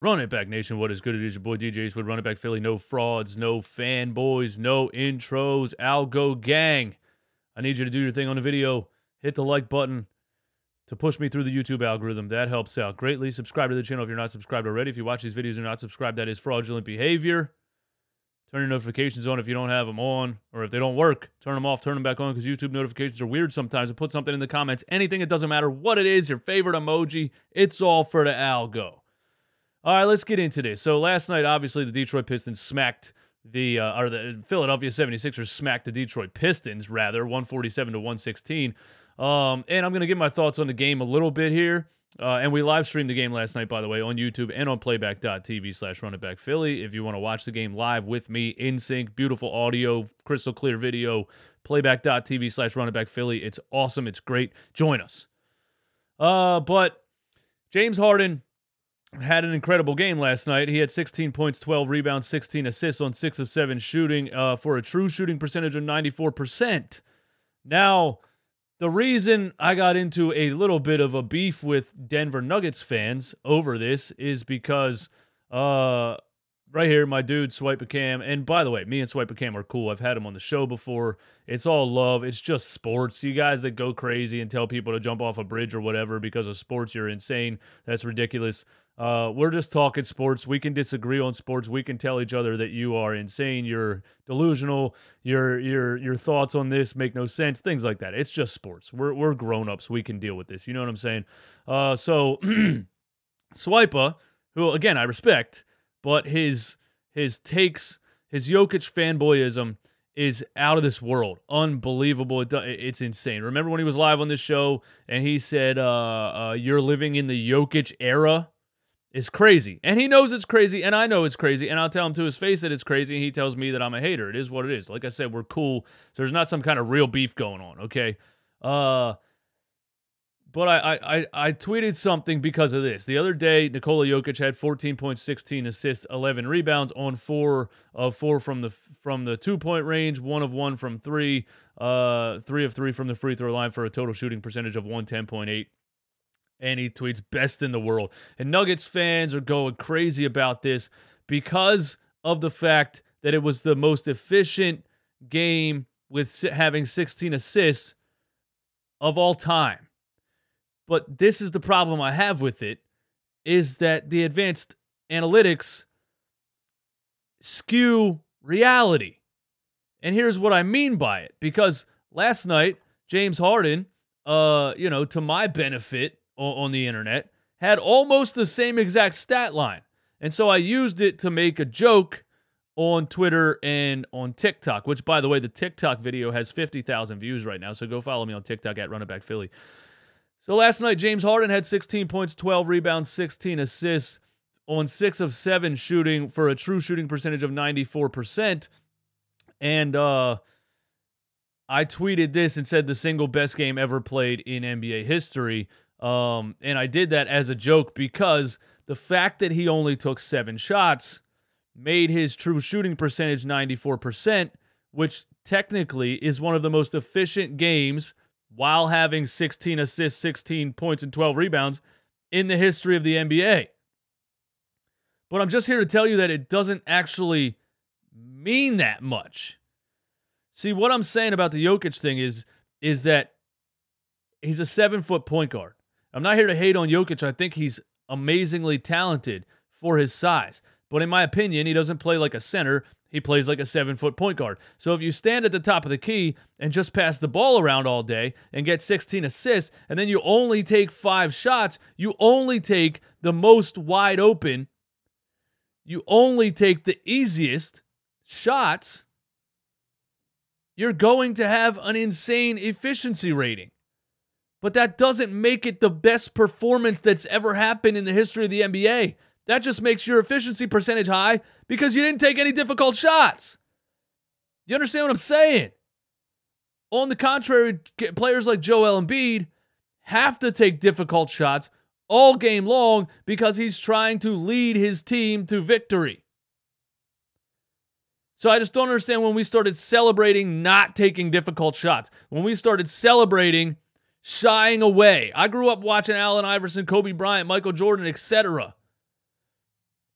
Run it back, Nation. What is good? It is your boy DJ Eastwood. Run it back, Philly. No frauds, no fanboys, no intros. Algo gang. I need you to do your thing on the video. Hit the like button to push me through the YouTube algorithm. That helps out greatly. Subscribe to the channel if you're not subscribed already. If you watch these videos and you're not subscribed, that is fraudulent behavior. Turn your notifications on if you don't have them on, or if they don't work, turn them off, turn them back on, because YouTube notifications are weird sometimes. And put something in the comments. Anything, it doesn't matter what it is, your favorite emoji, it's all for the algo. All right, let's get into this. So last night, obviously, the Detroit Pistons smacked the Philadelphia 76ers smacked the Detroit Pistons, rather, 147-116. And I'm going to give my thoughts on the game a little bit here. And we live streamed the game last night, by the way, on YouTube and on playback.tv/runitbackphilly. If you want to watch the game live with me, in sync, beautiful audio, crystal clear video, playback.tv/runitbackphilly. It's awesome. It's great. Join us. But James Harden had an incredible game last night. He had 16 points, 12 rebounds, 16 assists on 6 of 7 shooting for a true shooting percentage of 94%. Now, the reason I got into a little bit of a beef with Denver Nuggets fans over this is because right here, my dude, Swipe a Cam, and by the way, me and Swipe a Cam are cool. I've had him on the show before. It's all love. It's just sports. You guys that go crazy and tell people to jump off a bridge or whatever because of sports, you're insane. That's ridiculous. We're just talking sports. We can disagree on sports. We can tell each other that you are insane. You're delusional. Your thoughts on this make no sense. Things like that. It's just sports. We're grown-ups. We can deal with this. You know what I'm saying? So Swipa, who again I respect, but his takes, his Jokic fanboyism is out of this world. Unbelievable. It's insane. Remember when he was live on this show and he said, you're living in the Jokic era? It's crazy. And he knows it's crazy, and I know it's crazy, and I'll tell him to his face that it's crazy, and he tells me that I'm a hater. It is what it is. Like I said, we're cool, so there's not some kind of real beef going on, okay? But I tweeted something because of this. The other day, Nikola Jokic had 14 points, 16 assists, 11 rebounds on 4 of 4 from the two-point range, 1 of 1 from 3, 3 of 3 from the free throw line for a total shooting percentage of 110.8. And he tweets, best in the world. And Nuggets fans are going crazy about this because of the fact that it was the most efficient game with having 16 assists of all time. But this is the problem I have with it, is that the advanced analytics skew reality. And here's what I mean by it. Because last night, James Harden, to my benefit, on the internet, had almost the same exact stat line. And so I used it to make a joke on Twitter and on TikTok, which, by the way, the TikTok video has 50,000 views right now, so go follow me on TikTok at RunItBackPhilly. So last night, James Harden had 16 points, 12 rebounds, 16 assists on 6 of 7 shooting for a true shooting percentage of 94%. And I tweeted this and said the single best game ever played in NBA history. And I did that as a joke because the fact that he only took 7 shots made his true shooting percentage 94%, which technically is one of the most efficient games while having 16 assists, 16 points, and 12 rebounds in the history of the NBA. But I'm just here to tell you that it doesn't actually mean that much. See, what I'm saying about the Jokic thing is that he's a 7-foot point guard. I'm not here to hate on Jokic. I think he's amazingly talented for his size. But in my opinion, he doesn't play like a center. He plays like a 7-foot point guard. So if you stand at the top of the key and just pass the ball around all day and get 16 assists, and then you only take 5 shots, you only take the most wide open, you only take the easiest shots, you're going to have an insane efficiency rating. But that doesn't make it the best performance that's ever happened in the history of the NBA. That just makes your efficiency percentage high because you didn't take any difficult shots. You understand what I'm saying? On the contrary, players like Joel Embiid have to take difficult shots all game long because he's trying to lead his team to victory. So I just don't understand when we started celebrating not taking difficult shots. When we started celebrating shying away. I grew up watching Allen Iverson, Kobe Bryant, Michael Jordan, etc.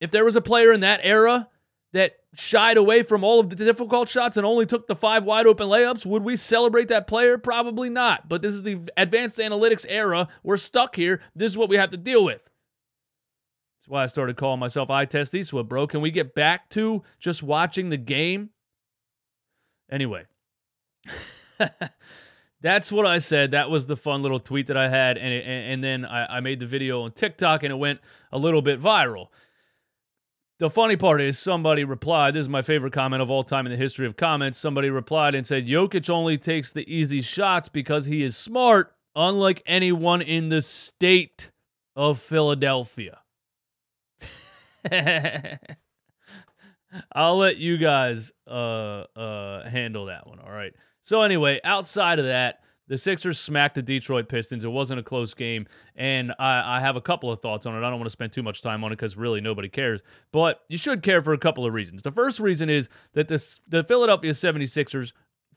If there was a player in that era that shied away from all of the difficult shots and only took the 5 wide open layups, would we celebrate that player? Probably not. But this is the advanced analytics era. We're stuck here. This is what we have to deal with. That's why I started calling myself Eye Test Eastwood, bro. Can we get back to just watching the game? Anyway, that's what I said. That was the fun little tweet that I had. And then I made the video on TikTok, and it went a little bit viral. The funny part is somebody replied, this is my favorite comment of all time in the history of comments, somebody replied and said, Jokic only takes the easy shots because he is smart, unlike anyone in the state of Philadelphia. I'll let you guys handle that one, all right? So anyway, outside of that, the Sixers smacked the Detroit Pistons. It wasn't a close game, and I have a couple of thoughts on it. I don't want to spend too much time on it because really nobody cares, but you should care for a couple of reasons. The first reason is that the Philadelphia 76ers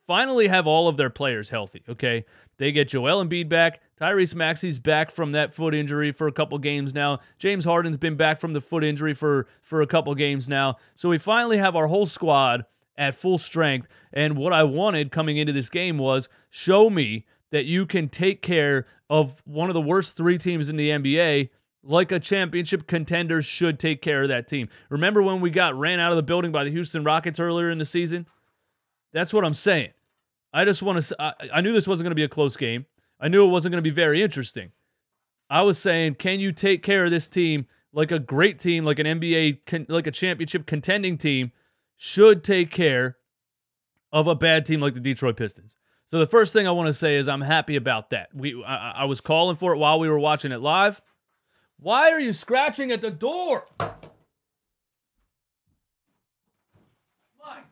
finally have all of their players healthy, okay? They get Joel Embiid back. Tyrese Maxey's back from that foot injury for a couple games now. James Harden's been back from the foot injury for a couple games now. So we finally have our whole squad at full strength, and what I wanted coming into this game was show me that you can take care of one of the worst 3 teams in the NBA like a championship contender should take care of that team. Remember when we got ran out of the building by the Houston Rockets earlier in the season? That's what I'm saying. I just want to I knew this wasn't going to be a close game. I knew it wasn't going to be very interesting. I was saying, can you take care of this team like a great team, like an NBA, like a championship contending team should take care of a bad team like the Detroit Pistons? So the first thing I want to say is I'm happy about that. I was calling for it while we were watching it live. Why are you scratching at the door? My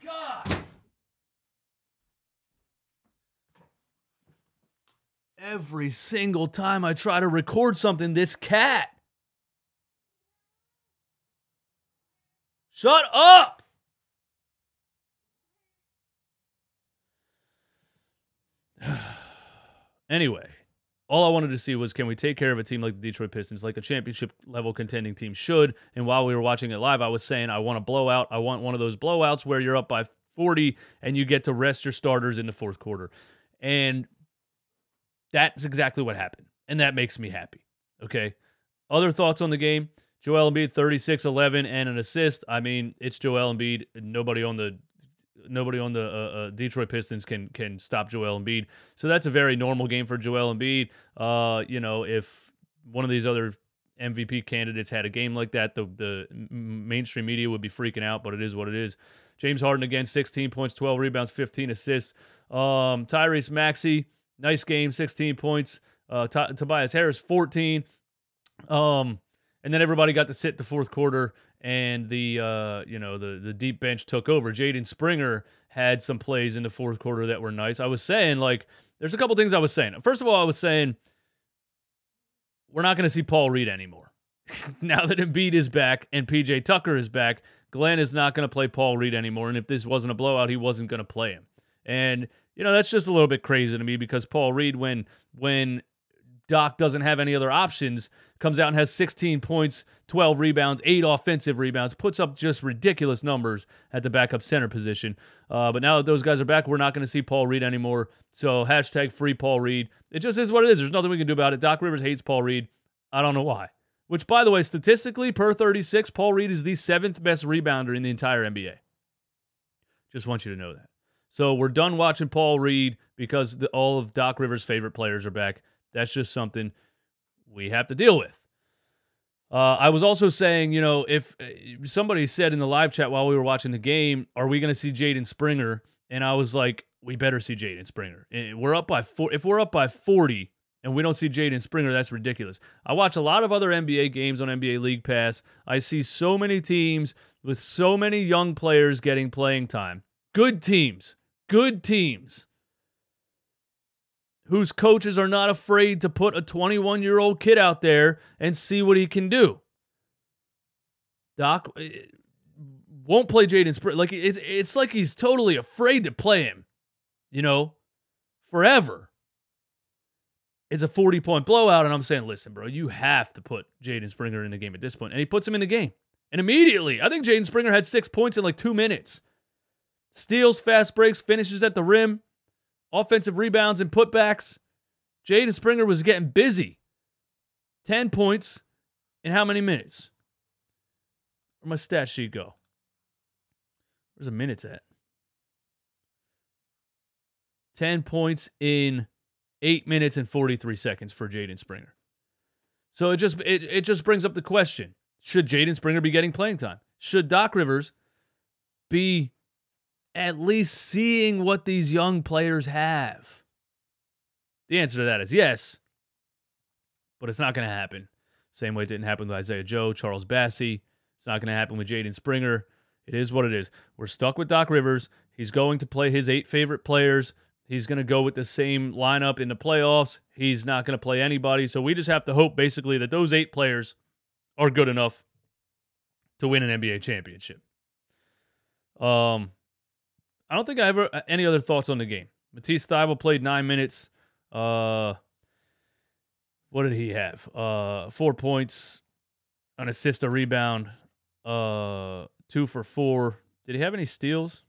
God. Every single time I try to record something, this cat. Shut up! Anyway, all I wanted to see was, can we take care of a team like the Detroit Pistons, like a championship-level contending team should? And while we were watching it live, I was saying I want a blowout. I want one of those blowouts where you're up by 40 and you get to rest your starters in the fourth quarter. And that's exactly what happened. And that makes me happy. Okay? Other thoughts on the game? Joel Embiid, 36, 11, and an assist. I mean, it's Joel Embiid. Nobody on the Detroit Pistons can stop Joel Embiid. So that's a very normal game for Joel Embiid. If one of these other MVP candidates had a game like that, the mainstream media would be freaking out, but it is what it is. James Harden again, 16 points, 12 rebounds, 15 assists. Tyrese Maxey, nice game, 16 points. Tobias Harris, 14. And then everybody got to sit the fourth quarter, and the deep bench took over. Jaden Springer had some plays in the fourth quarter that were nice. I was saying, there's a couple things I was saying. First of all, I was saying we're not going to see Paul Reed anymore. Now that Embiid is back and PJ Tucker is back, Glenn is not going to play Paul Reed anymore. And if this wasn't a blowout, he wasn't going to play him. And, that's just a little bit crazy to me because Paul Reed, when Doc doesn't have any other options, comes out and has 16 points, 12 rebounds, 8 offensive rebounds, puts up just ridiculous numbers at the backup center position. But now that those guys are back, we're not going to see Paul Reed anymore. So hashtag free Paul Reed. It just is what it is. There's nothing we can do about it. Doc Rivers hates Paul Reed. I don't know why. Which, by the way, statistically, per 36, Paul Reed is the 7th best rebounder in the entire NBA. Just want you to know that. So we're done watching Paul Reed because all of Doc Rivers' favorite players are back. That's just something we have to deal with. I was also saying, if somebody said in the live chat while we were watching the game, are we going to see Jaden Springer? And I was like, we better see Jaden Springer. We're up by 4. If we're up by 40 and we don't see Jaden Springer, that's ridiculous. I watch a lot of other NBA games on NBA League Pass. I see so many teams with so many young players getting playing time. Good teams. Whose coaches are not afraid to put a 21-year-old kid out there and see what he can do. Doc won't play Jaden Springer. It's like he's totally afraid to play him, forever. It's a 40-point blowout, and I'm saying, listen, bro, you have to put Jaden Springer in the game at this point. And he puts him in the game. And immediately, I think Jaden Springer had 6 points in like 2 minutes. Steals, fast breaks, finishes at the rim, offensive rebounds and putbacks. Jaden Springer was getting busy. 10 points in how many minutes? Where'd my stat sheet go? Where's the minutes at? 10 points in 8 minutes and 43 seconds for Jaden Springer. So it just brings up the question. Should Jaden Springer be getting playing time? Should Doc Rivers be at least seeing what these young players have? The answer to that is yes, but it's not going to happen. Same way it didn't happen with Isaiah Joe, Charles Bassey. It's not going to happen with Jaden Springer. It is what it is. We're stuck with Doc Rivers. He's going to play his 8 favorite players. He's going to go with the same lineup in the playoffs. He's not going to play anybody. So we just have to hope, basically, that those 8 players are good enough to win an NBA championship. I don't think I ever any other thoughts on the game. Matisse Thybulle played 9 minutes. What did he have? 4 points, an assist, a rebound, 2 for 4. Did he have any steals?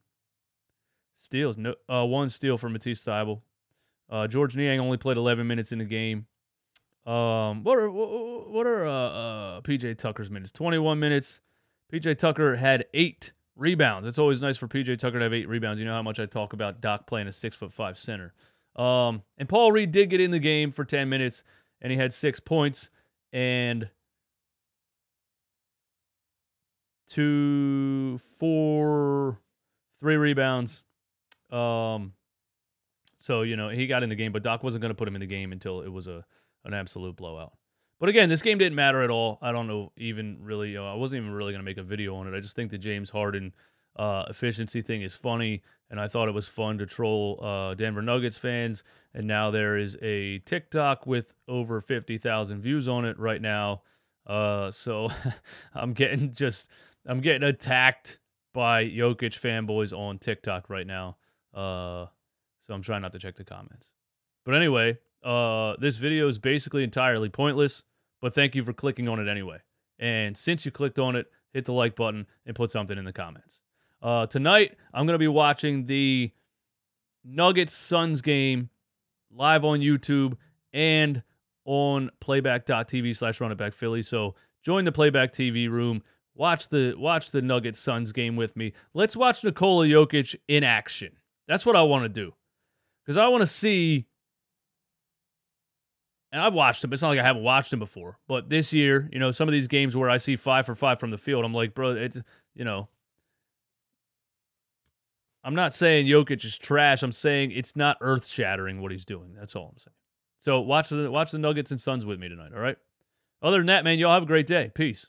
Steals, no. 1 steal for Matisse Thybulle. George Niang only played 11 minutes in the game. What are PJ Tucker's minutes? 21 minutes. PJ Tucker had 8 rebounds. It's always nice for PJ Tucker to have 8 rebounds. You know how much I talk about Doc playing a 6'5" center. And Paul Reed did get in the game for 10 minutes, and he had 6 points and 2, 4, 3 rebounds. So, you know, he got in the game, but Doc wasn't going to put him in the game until it was an absolute blowout. But again, this game didn't matter at all. I don't know even really, I wasn't even really going to make a video on it. I just think the James Harden efficiency thing is funny, and I thought it was fun to troll Denver Nuggets fans, and now there is a TikTok with over 50,000 views on it right now. So I'm getting attacked by Jokic fanboys on TikTok right now. So I'm trying not to check the comments. But anyway, this video is basically entirely pointless, but thank you for clicking on it anyway. And since you clicked on it, hit the like button and put something in the comments. Tonight, I'm going to be watching the Nuggets-Suns game live on YouTube and on playback.tv/runitbackphilly. So join the Playback TV room. Watch the Nuggets-Suns game with me. Let's watch Nikola Jokic in action. That's what I want to do. Because I want to see, and I've watched him. It's not like I haven't watched him before. But this year, you know, some of these games where I see 5 for 5 from the field, I'm like, bro, it's, you know, I'm not saying Jokic is trash. I'm saying it's not earth-shattering what he's doing. That's all I'm saying. So watch the Nuggets and Suns with me tonight, all right? Other than that, man, y'all have a great day. Peace.